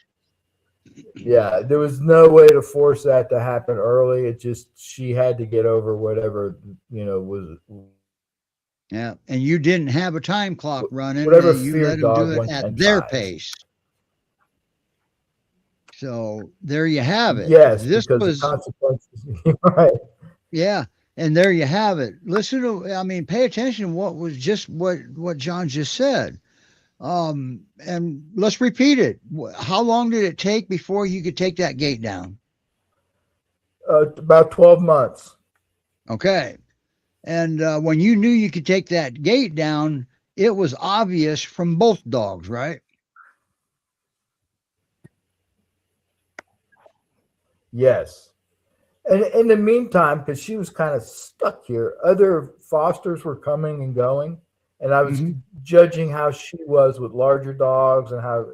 Yeah, there was no way to force that to happen early. It just she had to get over whatever was. Yeah, and you didn't have a time clock running. Whatever you fear let them dog do it went at and their tried. pace. So there you have it. Yes, this because was the consequences. Right. Yeah, and there you have it. Listen to, pay attention to what John just said. And let's repeat it. How long did it take before you could take that gate down? About 12 months. Okay. And when you knew you could take that gate down, it was obvious from both dogs, right? Yes. And in the meantime, because she was kind of stuck here, other fosters were coming and going. And I was judging how she was with larger dogs and how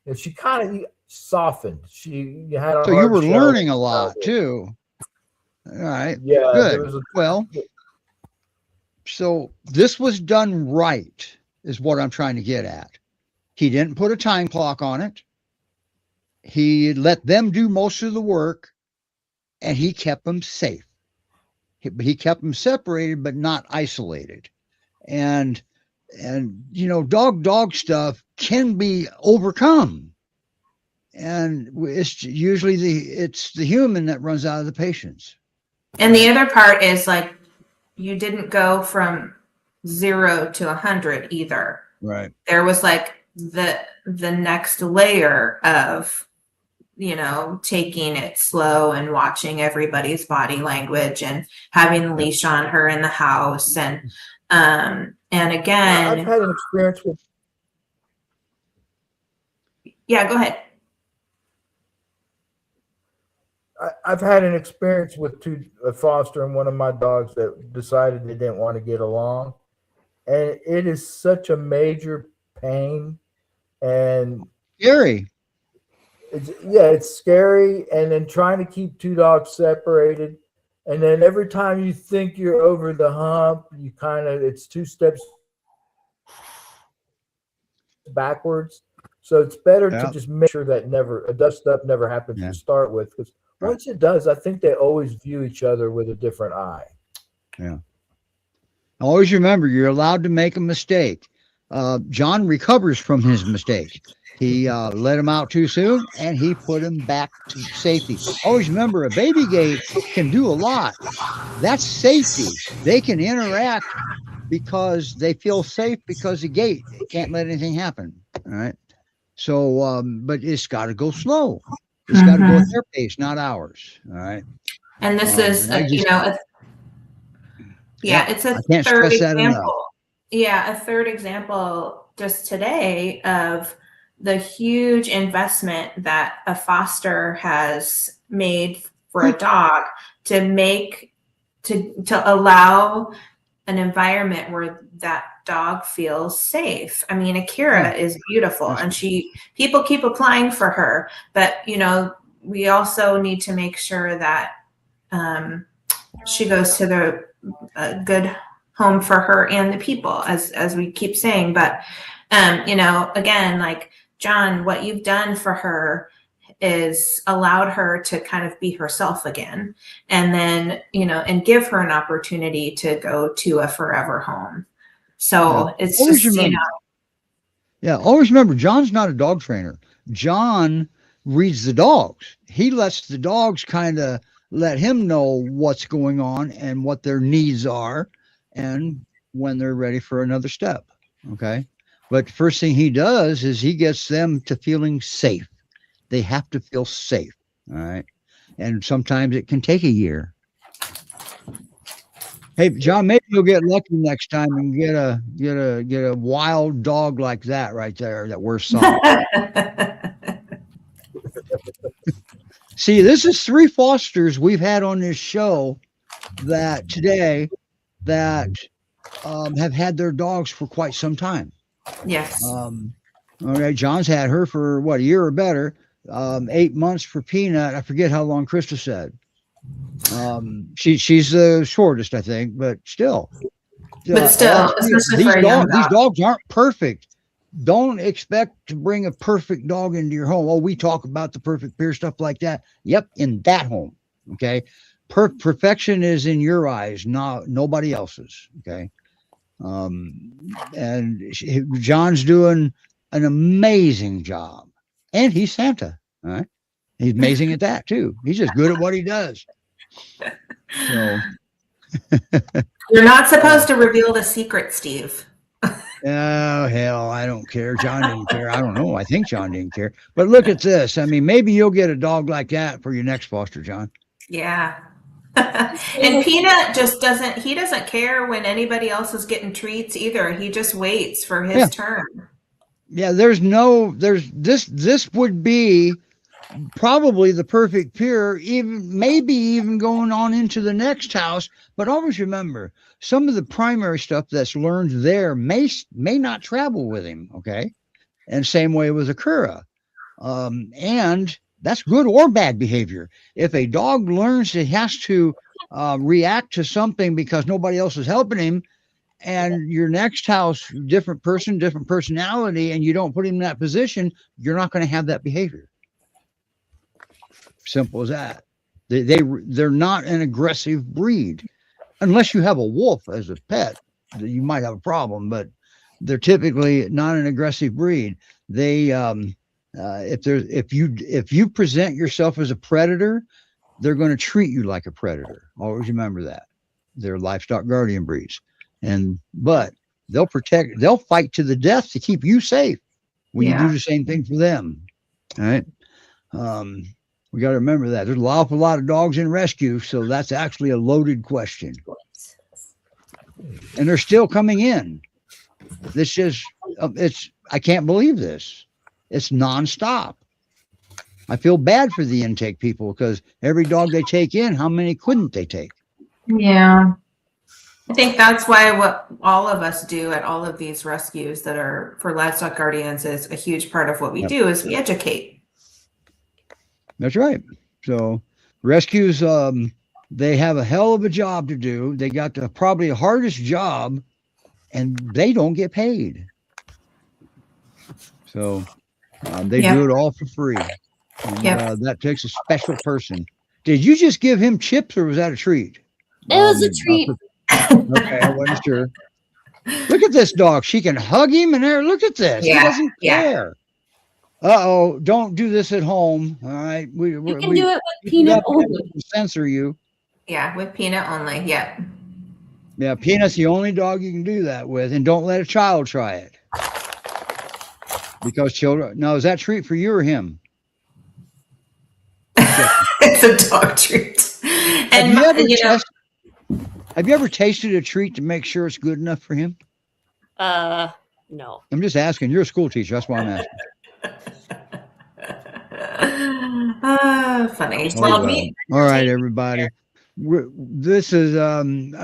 and she kind of, softened. She had a So you hard were shell. learning a lot too. All right. Yeah, there Good. was a, Well, so this was done right, is what I'm trying to get at. He didn't put a time clock on it. He let them do most of the work, and he kept them safe. He kept them separated, but not isolated. And you know, dog stuff can be overcome, and it's usually it's the human that runs out of the patience. And the other part is like, you didn't go from 0 to 100 either. Right. There was like the next layer of, you know, taking it slow and watching everybody's body language and having the leash on her in the house. And again, I've had an experience with. Yeah, go ahead. I've had an experience with a foster and one of my dogs that decided they didn't want to get along, and it is such a major pain, and Scary. it's scary. And then trying to keep two dogs separated, and then every time you think you're over the hump, you it's 2 steps backwards. So it's better to just make sure that a dust up never happens to start with, because once it does, I think they always view each other with a different eye. Yeah. Always remember, you're allowed to make a mistake. John recovers from his mistake. He let him out too soon, and he put him back to safety. Always remember, a baby gate can do a lot. That's safety. They can interact because they feel safe because the gate can't let anything happen. All right. So, but it's got to go slow. It's got to go at their pace, not ours. All right. And this is, you know, it's a third example. Yeah, a third example just today of the huge investment that a foster has made for a dog to allow an environment where that dog feels safe. I mean, Akira is beautiful, and people keep applying for her, but you know, we also need to make sure that she goes to the good home for her and the people, as we keep saying. But you know, again, like John, what you've done for her is allowed her to kind of be herself again, and then, you know, and give her an opportunity to go to a forever home. So it's always just, remember, you know. Yeah, always remember, John's not a dog trainer. John reads the dogs. He lets the dogs kind of let him know what's going on and what their needs are, and when they're ready for another step. Okay. But first thing he does is he gets them to feeling safe. They have to feel safe. All right. And sometimes it can take a year. Hey, John, maybe you'll get lucky next time and get a wild dog like that right there that wears socks. See, this is 3 fosters we've had on this show that have had their dogs for quite some time. Yes. All right. John's had her for what, a year or better. 8 months for Peanut. I forget how long Krista said. She's the shortest, I think, but still. But still, these dogs aren't perfect. Don't expect to bring a perfect dog into your home. Oh, we talk about the perfect peer, stuff like that. Yep, in that home. Okay. Perfection is in your eyes, not nobody else's. Okay. And John's doing an amazing job, and he's Santa. All right. He's amazing at that too. He's just good at what he does. So you're not supposed to reveal the secret, Steve. Oh, hell, I don't care. John didn't care. I don't know. I think John didn't care. But look at this. I mean, maybe you'll get a dog like that for your next foster, John. Yeah. And Peanut just doesn't care when anybody else is getting treats either. He just waits for his turn. Yeah, this would be probably the perfect peer, maybe even going on into the next house. But always remember, some of the primary stuff that's learned there may not travel with him. Okay. And same way with Akira. And that's good or bad behavior. If a dog learns he has to react to something because nobody else is helping him, and your next house, different person, different personality, and you don't put him in that position, you're not going to have that behavior. Simple as that. They're not an aggressive breed, unless you have a wolf as a pet. You might have a problem, but they're typically not an aggressive breed. They if you present yourself as a predator, they're going to treat you like a predator. Always remember that. They're livestock guardian breeds, but they'll fight to the death to keep you safe when you do the same thing for them. All right. We got to remember that there's an awful lot of dogs in rescue, so that's actually a loaded question, and they're still coming in. This is I can't believe this. It's nonstop. I feel bad for the intake people because every dog they take in, how many couldn't they take? Yeah. I think that's why what all of us do at all of these rescues that are for livestock guardians is a huge part of what we do is we educate. That's right. So rescues, they have a hell of a job to do. They got probably the hardest job, and they don't get paid. So they do it all for free. And, that takes a special person. Did you just give him chips, or was that a treat? It was a treat. Okay, I wasn't sure. Look at this dog. She can hug him and there. Look at this. He doesn't care. Uh-oh, don't do this at home. All right. You can do it with peanut only. Censor you. Yeah, with peanut only. Yeah. Yeah, Peanut's the only dog you can do that with, and don't let a child try it. Because children, now is that treat for you or him? It's a dog treat. And have you ever tasted a treat to make sure it's good enough for him? No. I'm just asking. You're a school teacher. That's why I'm asking. Funny. All right, everybody. This is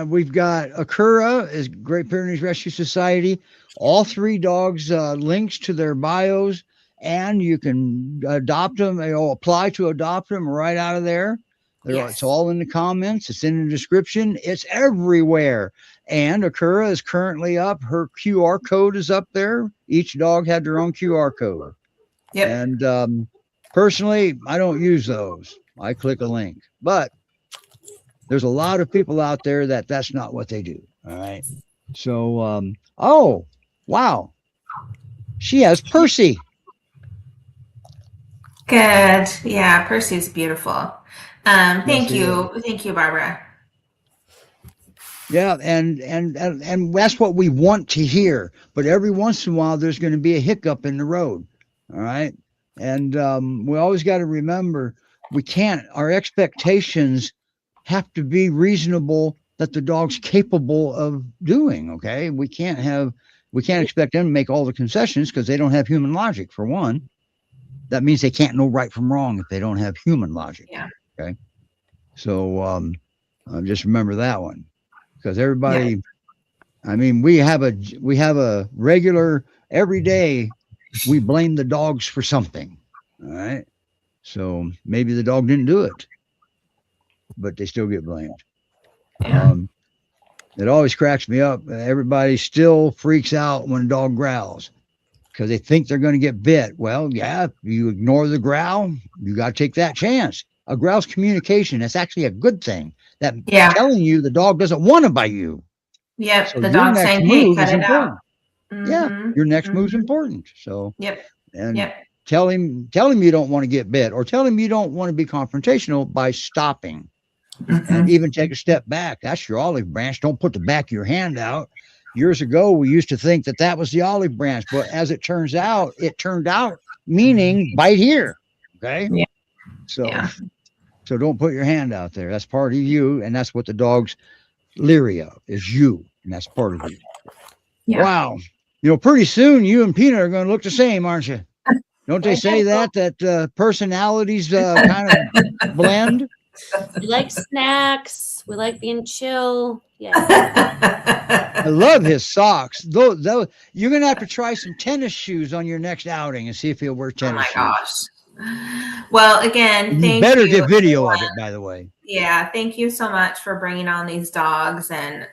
we've got Akira is Great Pyrenees Rescue Society. All three dogs links to their bios, and you can adopt them. Apply to adopt them right out of there. It's all in the comments. It's in the description. It's everywhere. And Akira is currently up. Her QR code is up there. Each dog had their own QR code. Yep. And personally, I don't use those. I click a link. But there's a lot of people out there that's not what they do. All right. So, oh, wow. She has Percy. Good. Yeah, Percy's beautiful. Thank you, Barbara. Yeah, and that's what we want to hear. But every once in a while, there's going to be a hiccup in the road. All right. And we always got to remember our expectations have to be reasonable that the dog's capable of doing. Okay. We can't expect them to make all the concessions because they don't have human logic, for one. That means they can't know right from wrong if they don't have human logic. Yeah. Okay. So just remember that one, because everybody, I mean, we have a regular every day. We blame the dogs for something. All right. So maybe the dog didn't do it, but they still get blamed. Yeah. It always cracks me up. Everybody still freaks out when a dog growls because they think they're going to get bit. Well, yeah, if you ignore the growl, you got to take that chance. A growl's communication. That's actually a good thing. That telling you the dog doesn't want to bite you. Yep. So the dog's saying, hey, cut it out. Yeah, your next move's important. So and Yep. tell him you don't want to get bit, or tell him you don't want to be confrontational by stopping. And even take a step back. That's your olive branch. Don't put the back of your hand out. Years ago, we used to think that was the olive branch, but as it turned out meaning bite here. Okay. Yeah. So don't put your hand out there. That's part of you, and that's what the dog's leery of is you, and that's part of you. Yeah. Wow. Pretty soon you and Peanut are going to look the same, aren't you? Don't they say that personalities kind of blend? We like snacks. We like being chill. Yeah. I love his socks. Though you're gonna have to try some tennis shoes on your next outing and see if he'll wear Oh tennis my shoes. gosh. Well, again, You thank better you. get video of it, by the way. Yeah, thank you so much for bringing on these dogs and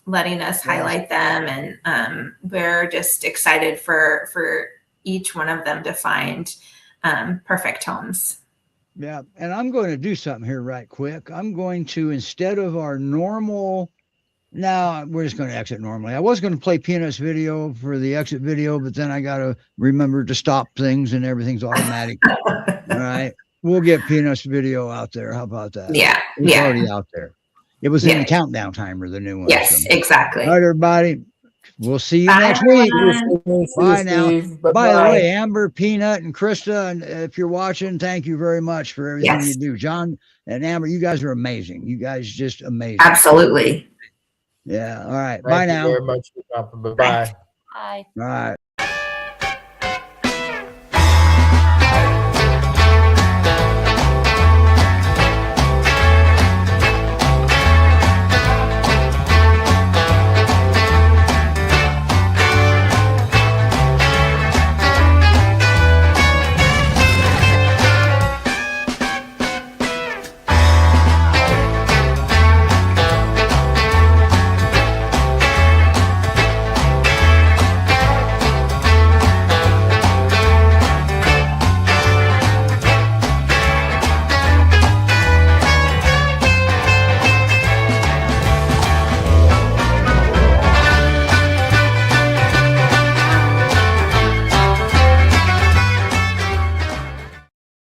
letting us highlight them. And we're just excited for each one of them to find perfect homes. Yeah, and I'm going to do something here right quick. I'm going to, instead of our normal, now we're just going to exit normally. I was going to play Peanuts video for the exit video, but then I got to remember to stop things and everything's automatic. All right. We'll get Peanuts video out there. How about that? Yeah. It's Yeah. already out there. It was in the countdown timer, the new one. Yes, so. exactly. All right, everybody. We'll see you Bye, next everyone. week. Bye now. By the way, Amber, Peanut, and Krista, and if you're watching, thank you very much for everything you do. John and Amber, you guys are amazing. You guys just amazing. Absolutely. Yeah. All right. Thank Bye you now. very much for dropping. Bye-bye. Bye. All right.